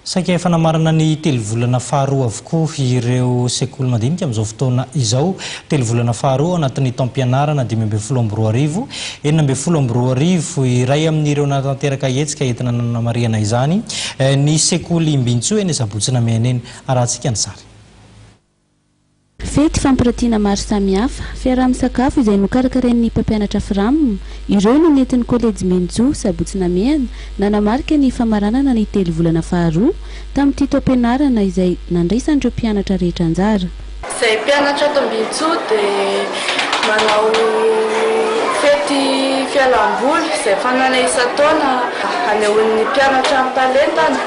Saika efa namarana ny telo volana faharoa avokoa ireo sekoly madinika amin'izao fotoana izao. Telo volana faharoa anatin'ny taom-pianarana 2024, 2024 iray amin'ireo natanteraka hetsika entina nanamariana izany ny sekoly Imbintsoa eny Sabotsina Mihana eny. Arahantsika ny sary. Fety fampiratiana maro samihafa, fiaraha-misakafo izay nokarakarain'ny mpampianatra Frame, ireo no nentin'ny Kolejy Imbintsoa Sabotsina Mihana nanamarika ny famaranana ny telo volana faharoa tamin'ity taom-pianarana izay nandraisan'ireo mpianatra rehetra anjara. Izay mpianatra ato Imbintsoa dia manao fety fialamboly izay fanana isan-taona hanehoan'ny mpianatra amin'ny talentany.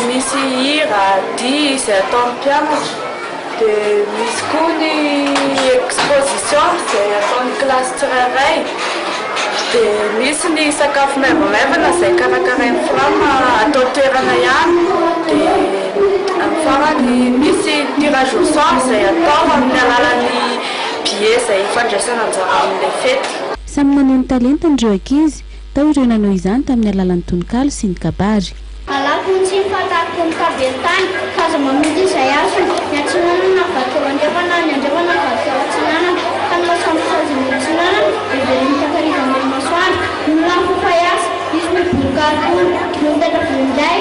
Misy hira, dihy izay ataon'ny mpianatra. Dia misy koa ny exposition izay ataon'ny kilasy tsirairay. Dia misy ny sakafo maivamaivana izay karakarain'ny Frame atao toerana ihany. Dia amin'ny farany misy tirage au sort izay atao amin'ny alalan'ny billet izay fandraisana anjara amin'ilay fety. Samy maneho ny talentany ireo ankizy, tao ireo nanao izany tamin'ny alalan'ny tononkalo sy ny kabary. Alako tsy nifantariko ny kabetany, kaza mamonjy izay asony, ny atsinanana vateo andrevana, ny andrevana vateo atsinanana, ka ny masambosazy ny atsinanana, ivelany takariza amin'ny masoana, ny lampofayasa, misy mibokarikono, notatra vinday,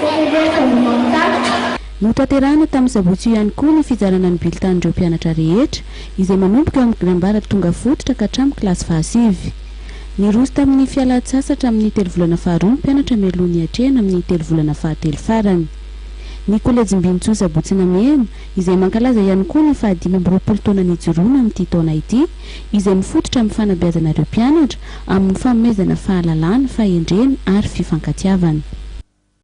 rehetra mimantakitra. Notanterahana tamin'ny Sabotsy ihany koa ny fizarana ny bilitanin'ireo mpianatra rehetra, izay manomboka amin'ny ambara tonga fototra ka hatramin'ny kilasy fahasivy. Niroso tamin'ny fialan-tsasatra amin'ny telo volana faharoa ny mpianatra mialohan'ny hatrehana amin'ny telo volana fahatelo farany. Ny Kolejy Imbintsoa Sabotsina Mihana izay mankalaza ihany koa ny 2020 taona nijoroana amin'ity taona ity, izay mifototra amin'ny fanabeazana ireo mpianatra amin'ny fanomezana fahalalana, fahendrena ary fifankatiavana.